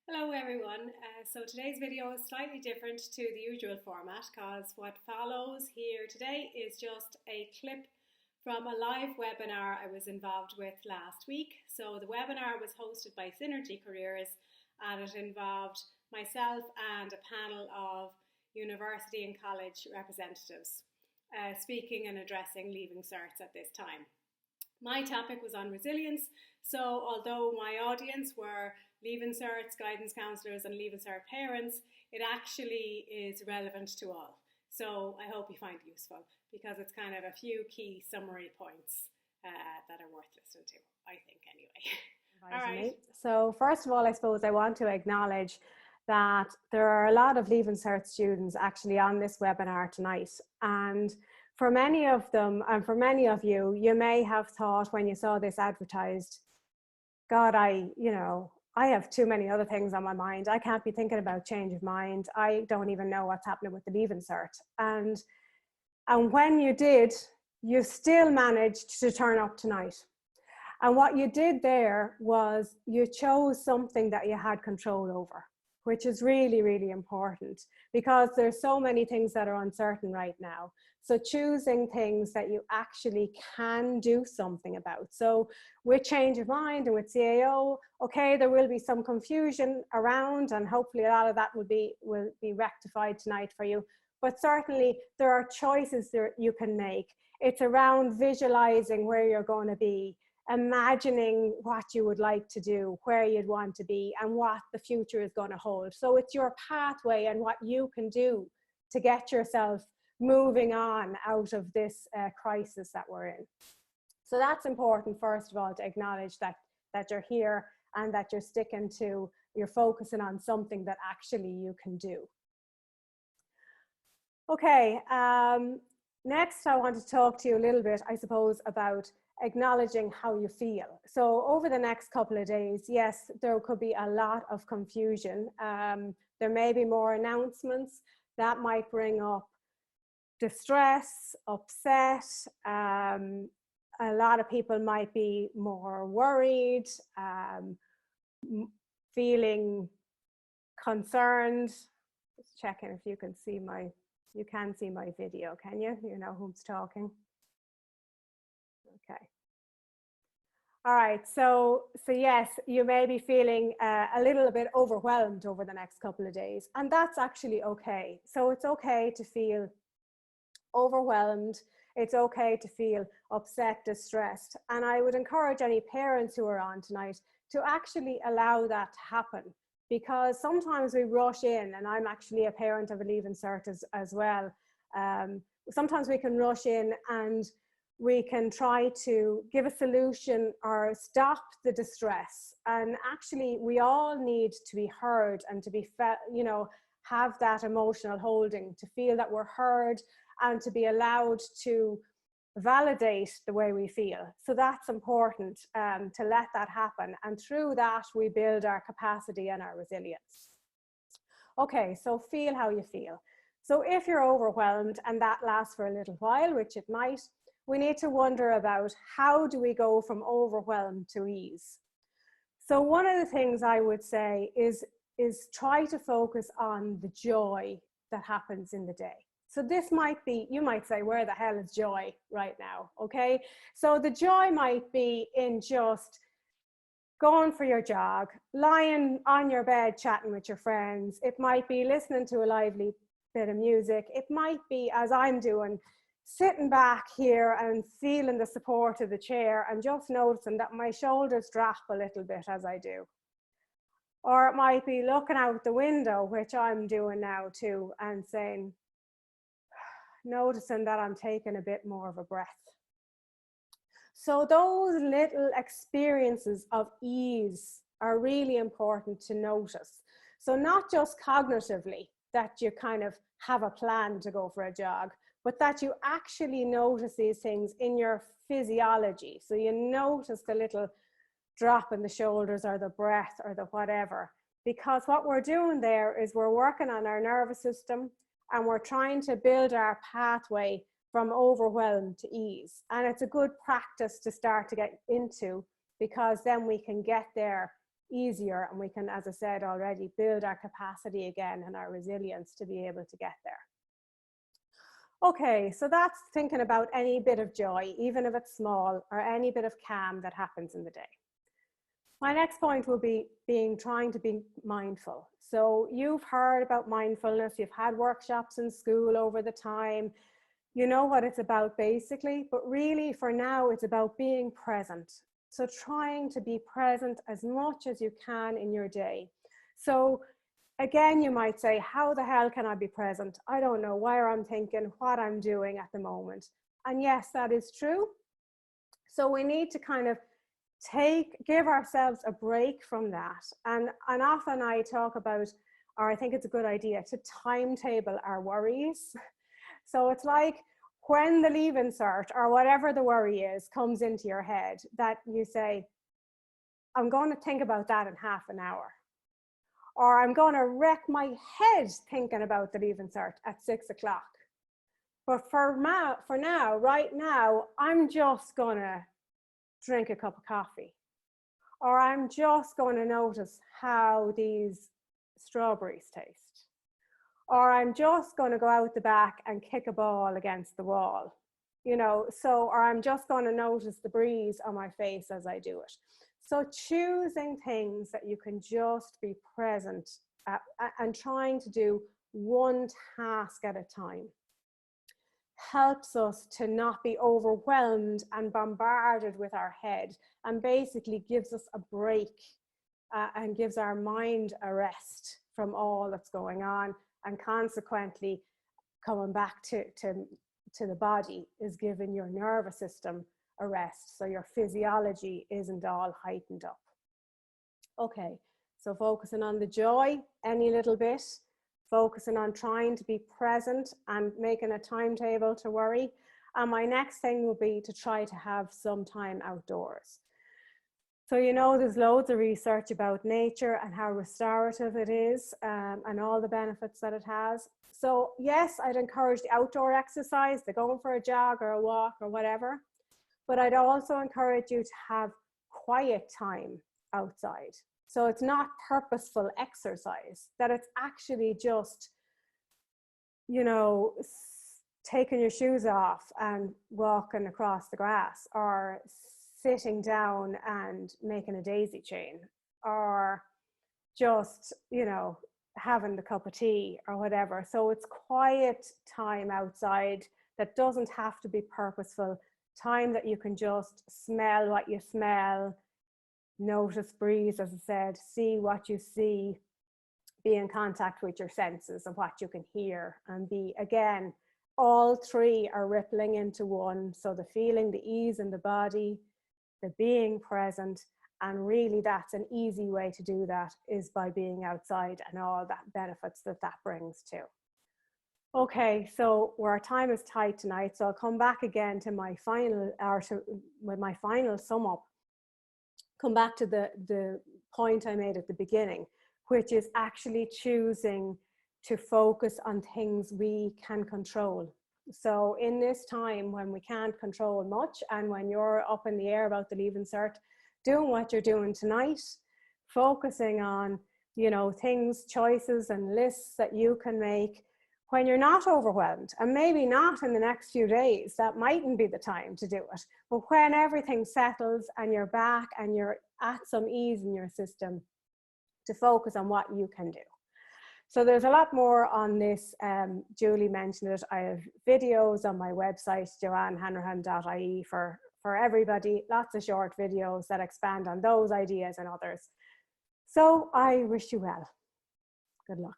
Hello everyone. So today's video is slightly different to the usual format because what follows here today is just a clip from a live webinar I was involved with last week. So the webinar was hosted by Synergy Careers and it involved myself and a panel of university and college representatives speaking and addressing Leaving Certs at this time. My topic was on resilience, so although my audience were Leaving Certs, guidance counsellors and Leaving Cert parents, it actually is relevant to all. So I hope you find it useful because it's kind of a few key summary points that are worth listening to, I think anyway. All right. So first of all, I suppose I want to acknowledge that there are a lot of Leaving Cert students actually on this webinar tonight, and for many of them, and for many of you, you may have thought when you saw this advertised, God, I have too many other things on my mind. I can't be thinking about change of mind. I don't even know what's happening with the Leaving Cert. And when you did, you still managed to turn up tonight. And what you did there was you chose something that you had control over, which is really, really important because there's so many things that are uncertain right now. So choosing things that you actually can do something about. So with change of mind and with CAO, okay, there will be some confusion around and hopefully a lot of that will be rectified tonight for you. But certainly there are choices that you can make. It's around visualizing where you're going to be, imagining what you would like to do, where you'd want to be, and what the future is going to hold. So it's your pathway and what you can do to get yourself moving on out of this crisis that we're in. So that's important, first of all, to acknowledge that you're here and that you're sticking to, you're focusing on something that actually you can do. Okay, next I want to talk to you a little bit, I suppose, about acknowledging how you feel. So over the next couple of days, yes, there could be a lot of confusion. There may be more announcements that might bring up distress, upset. A lot of people might be more worried, feeling concerned. Just checking if you can see you can see my video, can you? You know who's talking? Okay. All right, so yes, you may be feeling a little bit overwhelmed over the next couple of days, and that's actually okay. So it's okay to feel overwhelmed. It's okay to feel upset, distressed. And I would encourage any parents who are on tonight to actually allow that to happen, because sometimes we rush in, and I'm actually a parent of a Leaving Cert as well. Sometimes we can rush in and we can try to give a solution or stop the distress. And actually we all need to be heard and to be felt, have that emotional holding, to feel that we're heard and to be allowed to validate the way we feel. So that's important, to let that happen. And through that, we build our capacity and our resilience. Okay, so feel how you feel. So if you're overwhelmed and that lasts for a little while, which it might, we need to wonder about how do we go from overwhelm to ease. So one of the things I would say is try to focus on the joy that happens in the day. So this might be, you might say, where the hell is joy right now? Okay, so the joy might be in just going for your jog, lying on your bed chatting with your friends. It might be listening to a lively bit of music. It might be, as I'm doing, sitting back here and feeling the support of the chair and just noticing that my shoulders drop a little bit as I do. Or it might be looking out the window, which I'm doing now too, and saying, noticing that I'm taking a bit more of a breath. So those little experiences of ease are really important to notice. So not just cognitively that you kind of have a plan to go for a jog, but that you actually notice these things in your physiology. So you notice the little drop in the shoulders or the breath or the whatever, because what we're doing there is we're working on our nervous system and we're trying to build our pathway from overwhelm to ease. And it's a good practice to start to get into, because then we can get there easier, and we can, as I said already, build our capacity again and our resilience to be able to get there. Okay, so that's thinking about any bit of joy, even if it's small, or any bit of calm that happens in the day. My next point will be trying to be mindful. So you've heard about mindfulness, you've had workshops in school over the time, you know what it's about basically, but really for now it's about being present. So trying to be present as much as you can in your day. So again, you might say, how the hell can I be present? I don't know where I'm thinking, what I'm doing at the moment. And yes, that is true. So we need to kind of give ourselves a break from that. And often I talk about, or I think it's a good idea to timetable our worries. So it's like when the leaving cert or whatever the worry is comes into your head, that you say, I'm going to think about that in half an hour. Or I'm going to wreck my head thinking about the leaving cert at 6 o'clock. But for now, right now, I'm just going to drink a cup of coffee. Or I'm just going to notice how these strawberries taste. Or I'm just going to go out the back and kick a ball against the wall, you know, or I'm just going to notice the breeze on my face as I do it. So choosing things that you can just be present at, and trying to do one task at a time helps us to not be overwhelmed and bombarded with our head, and basically gives us a break and gives our mind a rest from all that's going on. And consequently, coming back to the body is giving your nervous system a rest, so your physiology isn't all heightened up. Okay, so focusing on the joy any little bit, focusing on trying to be present and making a timetable to worry. And my next thing will be to try to have some time outdoors. So, you know, there's loads of research about nature and how restorative it is, and all the benefits that it has. So yes, I'd encourage the outdoor exercise, the going for a jog or a walk or whatever, but I'd also encourage you to have quiet time outside. So it's not purposeful exercise, that it's actually just, you know, taking your shoes off and walking across the grass, or sitting down and making a daisy chain, or just, you know, having the cup of tea or whatever. So it's quiet time outside that doesn't have to be purposeful, time that you can just smell what you smell, notice breeze, as I said, see what you see, be in contact with your senses of what you can hear, and be, again, all three are rippling into one. So the feeling, the ease in the body, the being present, and really that's an easy way to do that is by being outside and all that benefits that brings too. Okay, so our time is tight tonight, so I'll come back again to my final, with my final sum up. Come back to the point I made at the beginning, which is actually choosing to focus on things we can control. So in this time when we can't control much, and when you're up in the air about the leaving cert, doing what you're doing tonight, focusing on, you know, things, choices and lists that you can make when you're not overwhelmed, and maybe not in the next few days, that mightn't be the time to do it, but when everything settles and you're back and you're at some ease in your system, to focus on what you can do. So there's a lot more on this. Julie mentioned it. I have videos on my website, joannehanrahan.ie, for everybody, lots of short videos that expand on those ideas and others. So I wish you well. Good luck.